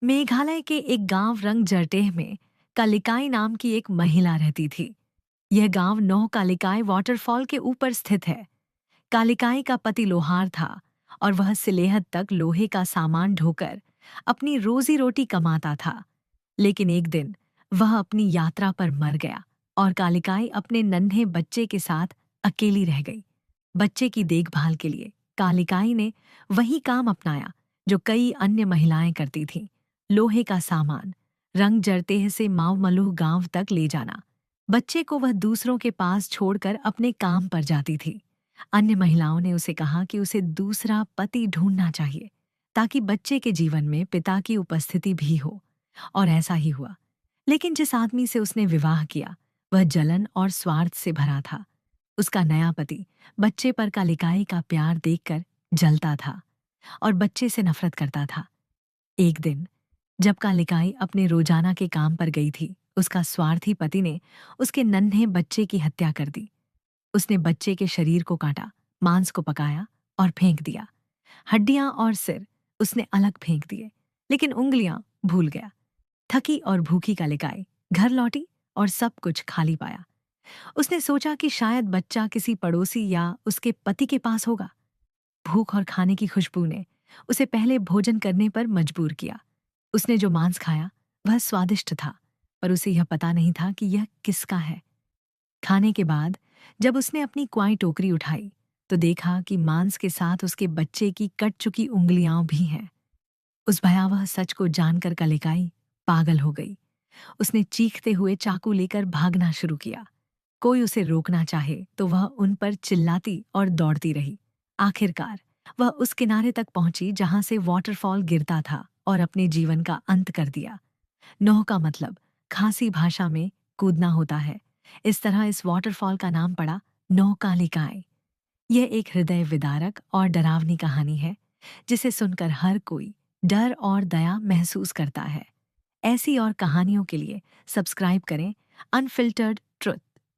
मेघालय के एक गांव रंगजरटेह में कालिकाई नाम की एक महिला रहती थी। यह गांव नौ कालिकाई वाटरफॉल के ऊपर स्थित है। कालिकाई का पति लोहार था और वह सिलेहट तक लोहे का सामान ढोकर अपनी रोजी रोटी कमाता था। लेकिन एक दिन वह अपनी यात्रा पर मर गया और कालिकाई अपने नन्हे बच्चे के साथ अकेली रह गई। बच्चे की देखभाल के लिए कालिकाई ने वही काम अपनाया जो कई अन्य महिलाएं करती थीं। लोहे का सामान रंग जरतेह से मावमलुह गांव तक ले जाना। बच्चे को वह दूसरों के पास छोड़कर अपने काम पर जाती थी। अन्य महिलाओं ने उसे कहा कि उसे दूसरा पति ढूंढना चाहिए ताकि बच्चे के जीवन में पिता की उपस्थिति भी हो। और ऐसा ही हुआ। लेकिन जिस आदमी से उसने विवाह किया वह जलन और स्वार्थ से भरा था। उसका नया पति बच्चे पर कालिकाई का प्यार देखकर जलता था और बच्चे से नफरत करता था। एक दिन जब कालिकाई अपने रोजाना के काम पर गई थी, उसका स्वार्थी पति ने उसके नन्हे बच्चे की हत्या कर दी। उसने बच्चे के शरीर को काटा, मांस को पकाया और फेंक दिया। हड्डियां और सिर उसने अलग फेंक दिए, लेकिन उंगलियां भूल गया। थकी और भूखी कालिकाई घर लौटी और सब कुछ खाली पाया। उसने सोचा कि शायद बच्चा किसी पड़ोसी या उसके पति के पास होगा। भूख और खाने की खुशबू ने उसे पहले भोजन करने पर मजबूर किया। उसने जो मांस खाया वह स्वादिष्ट था, पर उसे यह पता नहीं था कि यह किसका है। खाने के बाद जब उसने अपनी क्वाई टोकरी उठाई तो देखा कि मांस के साथ उसके बच्चे की कट चुकी उंगलियां भी हैं। उस भयावह सच को जानकर कलिकाई पागल हो गई। उसने चीखते हुए चाकू लेकर भागना शुरू किया। कोई उसे रोकना चाहे तो वह उन पर चिल्लाती और दौड़ती रही। आखिरकार वह उस किनारे तक पहुंची जहां से वाटरफॉल गिरता था और अपने जीवन का अंत कर दिया। नौह का मतलब खासी भाषा में कूदना होता है। इस तरह इस वाटरफॉल का नाम पड़ा नौह कालिकाई। यह एक हृदय विदारक और डरावनी कहानी है जिसे सुनकर हर कोई डर और दया महसूस करता है। ऐसी और कहानियों के लिए सब्सक्राइब करें अनफिल्टर्ड ट्रुथ।